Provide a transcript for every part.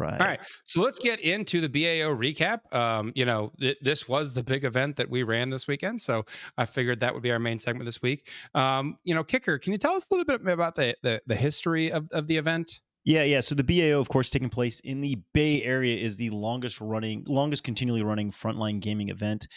All right. right, so let's get into the BAO recap. This was the big event that we ran this weekend, so I figured that would be our main segment this week. Kicker, can you tell us a little bit about the history of the event? Yeah, yeah. So the BAO, of course, taking place in the Bay Area, is the longest continually running Frontline gaming event.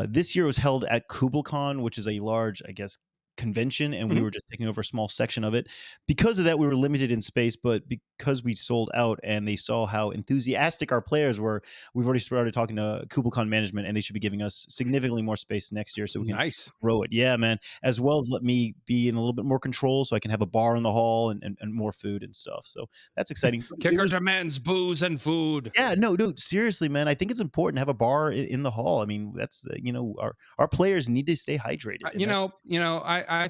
This year was held at KubelCon, which is a large, I guess, convention, and we Mhm. were just taking over a small section of it. Because of that, we were limited in space, but because we sold out and they saw how enthusiastic our players were, we've already started talking to KubelCon management, and they should be giving us significantly more space next year so we can Nice. grow it. Yeah, man. As well as let me be in a little bit more control so I can have a bar in the hall and more food and stuff. So that's exciting. But it Kicker was demands booze and food. yeah, no, dude, seriously, man. I think it's important to have a bar in the hall. I mean, that's our players need to stay hydrated, and that's I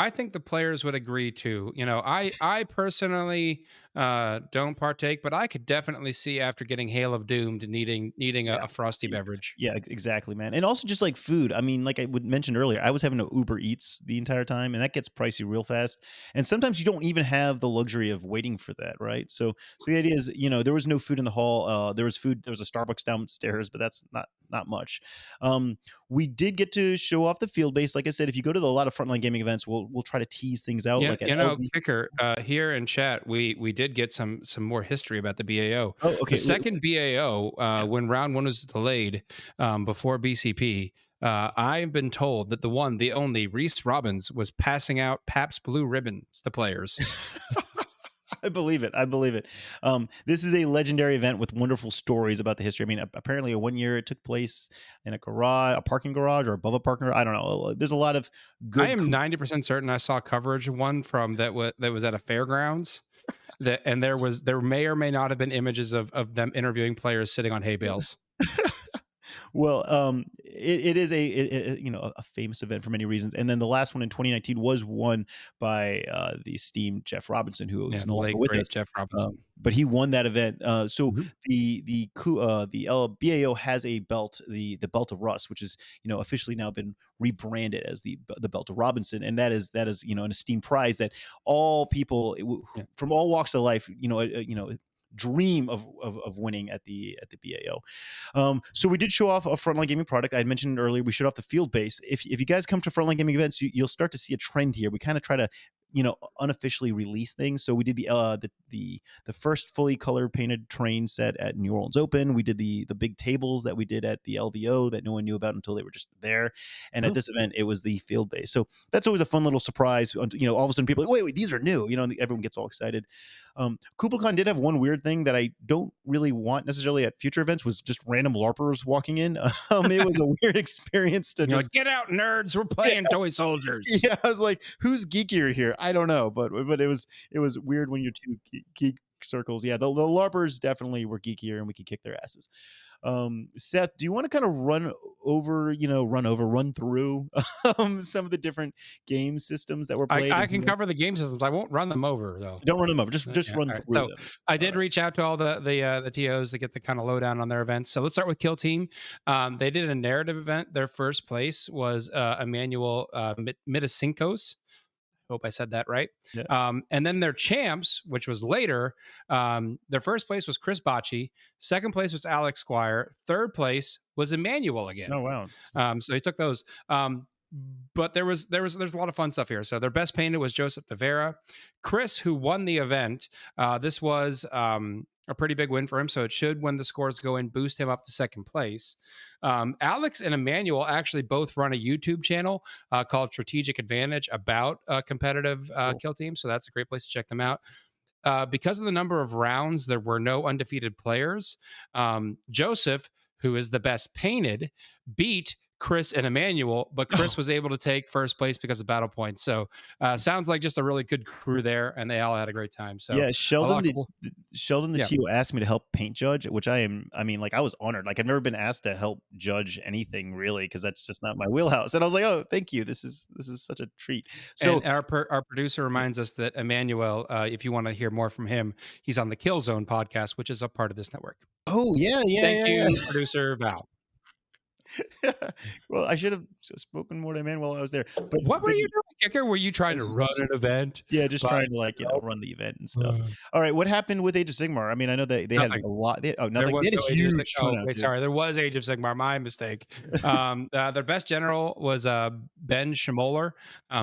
think the players would agree too. I personally don't partake, but I could definitely see after getting Hail of Doomed needing a yeah. frosty Yes. beverage. Yeah, exactly, man. And also just like food. I mean, like I would mentioned earlier, I was having to Uber Eats the entire time, and that gets pricey real fast. And sometimes you don't even have the luxury of waiting for that, right? So the idea is, there was no food in the hall. There was food. There was a Starbucks downstairs, but that's not much. Um, we did get to show off the field base. Like I said, if you go to a lot of frontline gaming events, we'll try to tease things out. Yeah, Like at LD. Kicker, here in chat, we did get some more history about the BAO. Oh, The okay. second BAO, Yeah. when round one was delayed before BCP, I've been told that the one, the only Reese Robbins was passing out Pabst Blue ribbons to players. I believe it. I believe it. This is a legendary event with wonderful stories about the history. I mean, apparently, one year it took place in a garage, a parking garage, or above a parking garage. I don't know. There's a lot of I good. am 90% certain I saw coverage of one from that was at a fairgrounds. There may or may not have been images of them interviewing players sitting on hay bales. Well, it is a famous event for many reasons, and then the last one in 2019 was won by the esteemed Jeff Robinson, who Yeah, is the no longer late with great us. Jeff Robinson. But he won that event. So Mhm. the BAO has a belt, the belt of Russ, which is officially now been rebranded as the belt of Robinson, and that is an esteemed prize that all people Yeah. from all walks of life dream of winning at the BAO. So we did show off a frontline gaming product. I had mentioned earlier we showed off the field base. If you guys come to frontline gaming events, you'll start to see a trend here. We kind of try to unofficially release things. So we did the first fully color painted terrain set at New Orleans Open. We did the big tables that we did at the LVO that no one knew about until they were just there. And at Mhm. this event, it was the field base. So that's always a fun little surprise. All of a sudden people are like, wait, these are new. And everyone gets all excited. KubelCon did have one weird thing that I don't really want necessarily at future events was just random LARPers walking in. It was a weird experience to You're like, just get out, nerds! We're playing toy soldiers. yeah. I was like, who's geekier here? I don't know, but it was weird when you're two geek circles. Yeah, the LARPers definitely were geekier and we could kick their asses. Seth, do you want to kind of run through some of the different game systems that were played I and can cover the game systems. I won't run them over though. don't run them over, just Yeah. run All right. through So them. I All did right. reach out to all the TOs to get the kind of lowdown on their events. So let's start with Kill Team. They did a narrative event. Their first place was Emmanuel Mitasinkos. Hope I said that right. Yeah. And then their champs, which was later, their first place was Chris Bocci. Second place was Alex Squire. Third place was Emmanuel again. Oh wow. So he took those. But there's a lot of fun stuff here. So their best painted was Joseph Tavera. Chris, who won the event, this was a pretty big win for him. So it should, when the scores go in, boost him up to second place. Alex and Emmanuel actually both run a YouTube channel called Strategic Advantage about competitive Cool. kill teams. So that's a great place to check them out. Because of the number of rounds, there were no undefeated players. Joseph, who is the best painted, beat Chris and Emmanuel, but Chris was able to take first place because of battle points. So sounds like just a really good crew there, and they all had a great time. So Yeah, a lot Sheldon of the cool. Sheldon the Yeah. TO asked me to help paint judge, which like I was honored. Like I've never been asked to help judge anything really because that's just not my wheelhouse. And I was like, "Oh, thank you. This is such a treat." So, And our producer reminds us that Emmanuel, if you want to hear more from him, he's on the Kill Zone podcast, which is a part of this network. oh yeah, yeah, Thank yeah, you, yeah. producer Val. Well, I should have spoken more to man while I was there, What were but you doing, Kicker? Were you I trying to was run just an event yeah, just by trying to like yourself? run the event and stuff. Uh, All right, what happened with Age of Sigmar? I mean, I know that they had Nothing. a lot. Oh, There nothing. They was had a no Age of Sig huge oh, turnout, wait, dude. sorry, there was Age of Sigmar, my mistake. Their best general was, Ben Schmoller.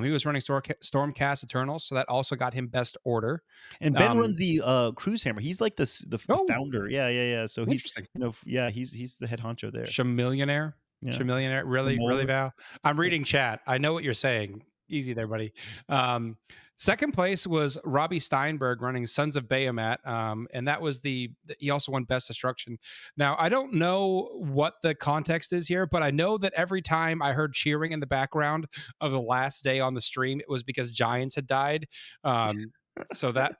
He was running Stormcast Eternals, so that also got him best order. And Ben Um runs the Cruise Hammer. He's like the Oh, founder. Yeah, yeah, yeah. So he's interesting. yeah, he's the head honcho there. Shamillionaire? Yeah, Shamillionaire? Really? Really, Moeller. Val? I'm reading chat. I know what you're saying. Easy there, buddy. Um, Second place was Robbie Steinberg running Sons of Bahamut, and that was he also won Best Destruction. Now, I don't know what the context is here, but I know that every time I heard cheering in the background of the last day on the stream, it was because Giants had died. So that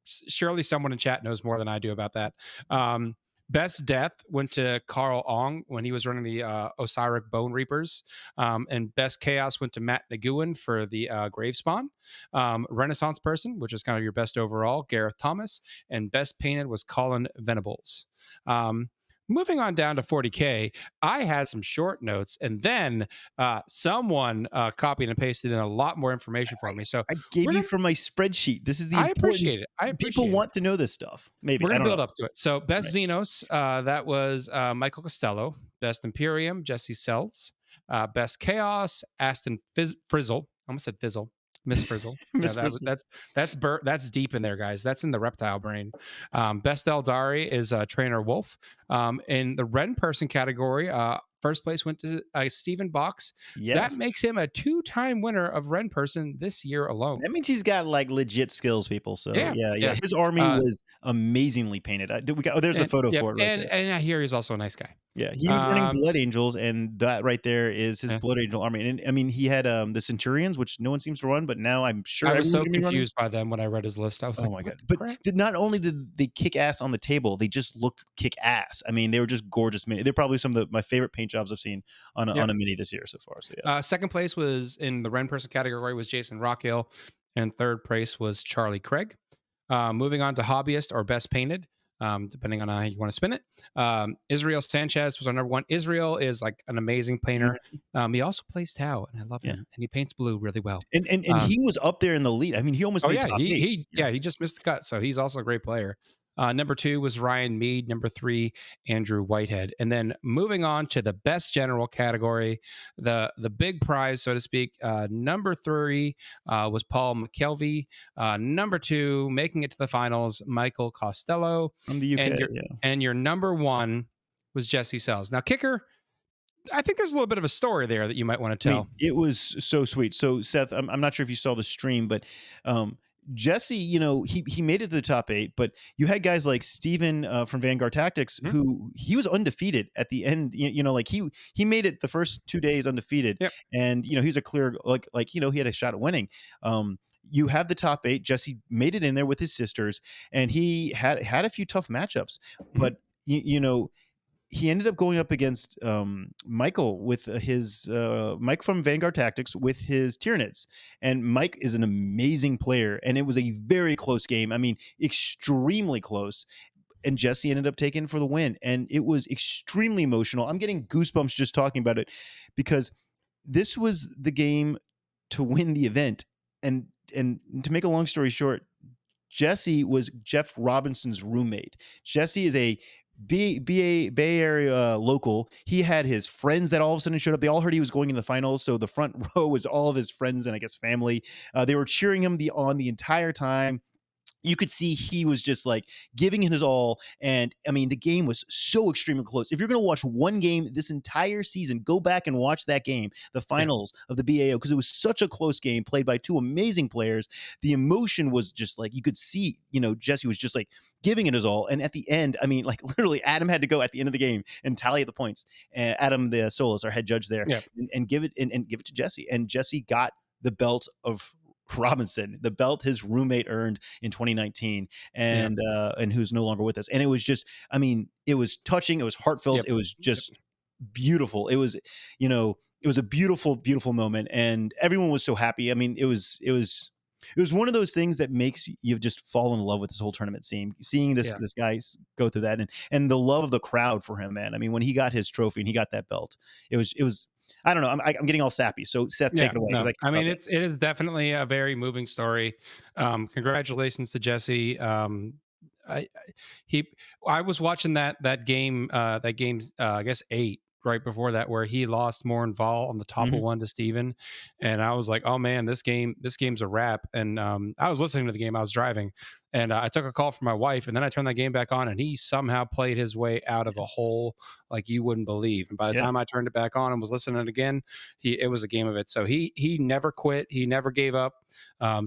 surely someone in chat knows more than I do about that. Um, Best Death went to Carl Ong when he was running the Osiric Bone Reapers. And Best Chaos went to Matt Nguyen for the Gravespawn. Renaissance Person, which is kind of your best overall, Gareth Thomas. And Best Painted was Colin Venables. Moving on down to 40K, I had some short notes, and then someone copied and pasted in a lot more information for me. So I gave we're you gonna, from my spreadsheet. This is the I important. appreciate it. I People appreciate it. want to know this stuff. Maybe We're I gonna don't build know. up to it. So best Right. Xenos, that was Michael Costello. Best Imperium, Jesse Sells. Best Chaos, Aston Frizzle. I almost said Fizzle. Miss Frizzle. Yeah, Miss Frizzle. that's deep in there, guys. That's in the reptile brain. Best Eldari is Trainer Wolf. In the Ren Person category, first place went to Stephen Box. That Yes. makes him a 2-time winner of Ren Person this year alone. That means he's got like legit skills, people. So Yeah, yeah, yeah. yeah. His army was amazingly painted. We got. Oh, there's a And photo yep, for it right there. and I hear he's also a nice guy. Yeah, he was running Um, Blood Angels, and that right there is his yeah. Blood Angel army. And I mean, he had the Centurions, which no one seems to run, but now I'm sure I was everyone's so gonna be running. confused by them when I read his list. I was Oh like, my "What god! the But crap?" not only did they kick ass on the table, they just looked kick ass. I mean, they were just gorgeous mini. They're probably some of my favorite paint jobs I've seen Yep. on a mini this year so far. So yeah, Second place was in the Ren Person category was Jason Rockhill, and third place was Charlie Craig. Moving on to hobbyist or best painted, depending on how you want to spin it. Israel Sanchez was our number one. Israel is like an amazing painter. He also plays Tau, and I love yeah. him, and he paints blue really well. And he was up there in the lead. I mean, he almost Oh made yeah, top 8. he just missed the cut, so he's also a great player. Number 2 was Ryan Mead. Number 3, Andrew Whitehead. And then moving on to the best general category, the big prize, so to speak. Number 3 was Paul McKelvey. Number 2, making it to the finals, Michael Costello. From the UK, yeah. And your number 1 was Jesse Sells. Now, kicker, I think there's a little bit of a story there that you might want to I tell. mean, it was so sweet. So Seth, I'm not sure if you saw the stream, but Jesse, he made it to the top 8, but you had guys like Steven from Vanguard Tactics, Mhm. who he was undefeated at the end. Like he made it the first 2 days undefeated, Yep. and he was a clear he had a shot at winning. You have the top 8. Jesse made it in there with his sisters, and he had a few tough matchups, but he ended up going up against Michael with his Mike from Vanguard Tactics with his Tyranids. And Mike is an amazing player, and it was a very close game. I mean, extremely close. And Jesse ended up taking for the win, and it was extremely emotional. I'm getting goosebumps just talking about it, because this was the game to win the event. And to make a long story short, Jesse was Jeff Robinson's roommate. Jesse is a Bay Area local. He had his friends that all of a sudden showed up. They all heard he was going in the finals, so the front row was all of his friends and I guess family. They were cheering him on the entire time. You could see he was just like giving it his all. And I mean, the game was so extremely close. If you're going to watch one game this entire season, go back and watch that game, the finals of the BAO, because it was such a close game played by 2 amazing players. The emotion was just like, you could see, Jesse was just like giving it his all. And at the end, I mean, like literally Adam had to go at the end of the game and tally the points. Adam, the Solis, our head judge there, and give it and give it to Jesse. And Jesse got the belt of Robinson, the belt his roommate earned in 2019, and who's no longer with us. And it was just, I mean, it was touching, it was heartfelt, it was just beautiful. It was, it was a beautiful, beautiful moment, and everyone was so happy. I mean, it was It was one of those things that makes you just fall in love with this whole tournament scene. Seeing this Yeah. this guy go through that, and the love of the crowd for him, man. I mean, when he got his trophy and he got that belt, it was. I don't know. I'm getting all sappy. So Seth, take Yeah, it away because no, I I can't talk mean about it is definitely a very moving story. Congratulations to Jesse. I he I was watching that game's I guess 8 right before that where he lost Morin Vol on the it. top of one to Steven. And I was like, oh man, this game's a wrap. And I was listening to the game, I was driving, and I took a call from my wife, and then I turned that game back on, and he somehow played his way out of a hole like you wouldn't believe. And by the Yeah. time I turned it back on and was listening again, it was a game of it. So he never quit, he never gave up.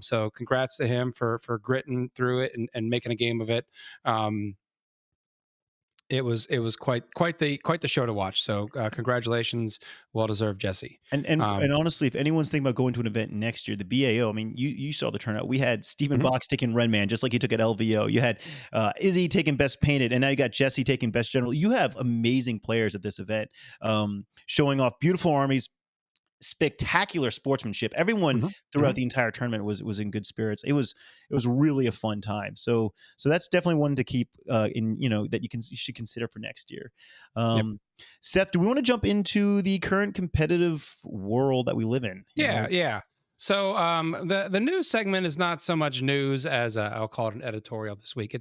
So congrats to him for gritting through it and making a game of it. um, it was quite the show to watch. So congratulations, well deserved, Jesse. And Um, honestly, if anyone's thinking about going to an event next year, the BAO, I mean, you saw the turnout. We had Stephen mhm, Box taking Redman, just like he took at LVO. You had Izzy taking Best Painted, and now you got Jesse taking Best General. You have amazing players at this event, showing off beautiful armies, spectacular sportsmanship. Everyone mhm, throughout mhm. the entire tournament was in good spirits. It was really a fun time. So that's definitely one to keep in, that you should consider for next year. Yep. Um, Seth, do we want to jump into the current competitive world that we live in? Yeah, yeah. So the news segment is not so much news as I'll call it an editorial this week.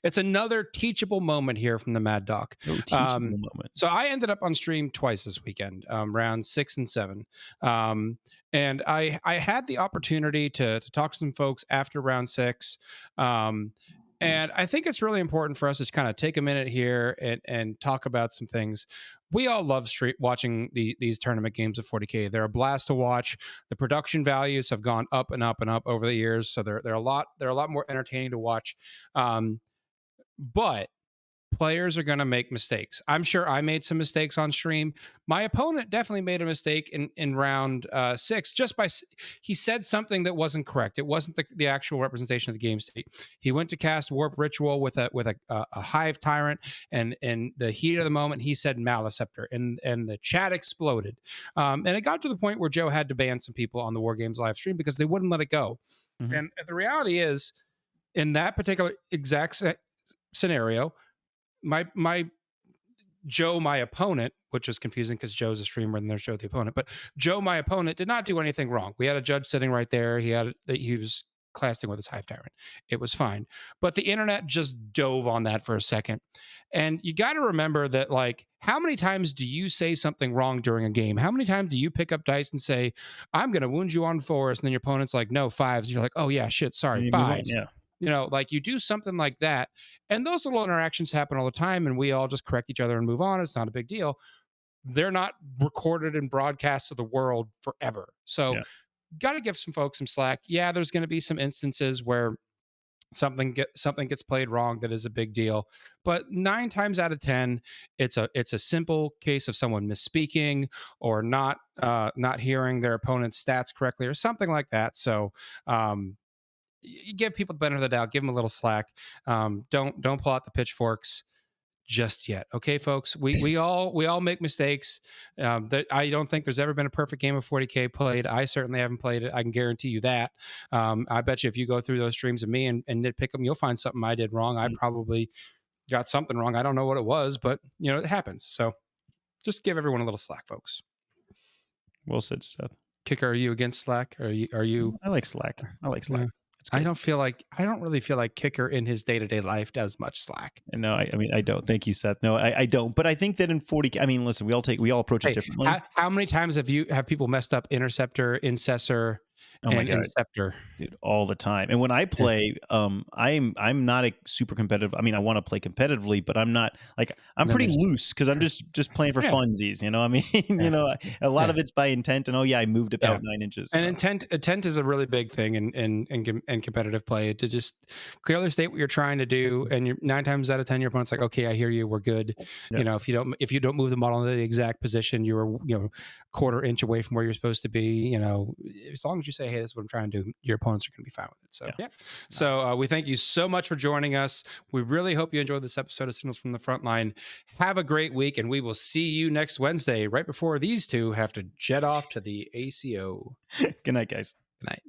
It's another teachable moment here from the Mad Doc. No teachable Um, moment. so I ended up on stream twice this weekend, round 6 and 7, um, and I had the opportunity to talk to some folks after round 6. Um, and I think it's really important for us to kind of take a minute here and talk about some things. We all love watching these tournament games of 40K. They're a blast to watch. The production values have gone up and up and up over the years, so they're a lot more entertaining to watch. But players are going to make mistakes. I'm sure I made some mistakes on stream. My opponent definitely made a mistake in round 6. He said something that wasn't correct. It wasn't the actual representation of the game state. He went to cast Warp Ritual with a Hive Tyrant, and in the heat of the moment, he said Maliceptor, and the chat exploded. And it got to the point where Joe had to ban some people on the War Games live stream because they wouldn't let it go. Mhm. And the reality is, in that particular exact scenario, my Joe, my opponent, which is confusing because Joe's a streamer and there's Joe, the opponent, but Joe, my opponent, did not do anything wrong. We had a judge sitting right there. He was classing with his Hive Tyrant. It was fine. But the internet just dove on that for a second. And you got to remember that, like, how many times do you say something wrong during a game? How many times do you pick up dice and say, I'm going to wound you on 4s? And then your opponent's like, no, 5s. And you're like, oh, yeah, shit, sorry, And you move on. 5s. Yeah. Like you do something like that, and those little interactions happen all the time, and we all just correct each other and move on. It's not a big deal. They're not recorded and broadcast to the world forever. So, Yeah. got to give some folks some slack. Yeah, there's going to be some instances where something gets played wrong that is a big deal, but 9 times out of 10, it's a simple case of someone misspeaking or not hearing their opponent's stats correctly or something like that. So, you give people the benefit of the doubt, give them a little slack. Don't pull out the pitchforks just yet, okay, folks. We all make mistakes. I don't think there's ever been a perfect game of 40K played. I certainly haven't played it. I can guarantee you that. I bet you if you go through those streams of me and nitpick them, you'll find something I did wrong. I Mm. probably got something wrong. I don't know what it was, but it happens. So just give everyone a little slack, folks. Well said, Seth. Kicker, are you against slack? Are you? I like Slack. I like Slack. Yeah. It's I good. don't really feel like Kicker in his day-to-day life does much slack. And no, I mean, I don't. Thank you, Seth. No, I don't. But I think that in 40, I mean, listen, we all approach it Hey, differently. how many times have people messed up Interceptor, Incessor, Oh my and God, Inceptor? dude, all the time. And when I Yeah, play, I'm not a super competitive. I mean, I want to play competitively, but I'm not like I'm then pretty there's loose because I'm just playing for yeah, funsies. I mean, yeah, a lot yeah, of it's by intent. And oh yeah, I moved yeah. about 9 inches. And intent is a really big thing in competitive play, to just clearly state what you're trying to do, and you're 9 times out of 10 your opponent's like, okay, I hear you, we're good. Yeah, If you don't move the model into the exact position, you're quarter inch away from where you're supposed to be. As long as you say, hey, this is what I'm trying to do, your opponents are going to be fine with it. So yeah. yeah. No. So we thank you so much for joining us. We really hope you enjoyed this episode of Signals from the Frontline. Have a great week, and we will see you next Wednesday, right before these two have to jet off to the ACO. Good night, guys. Good night.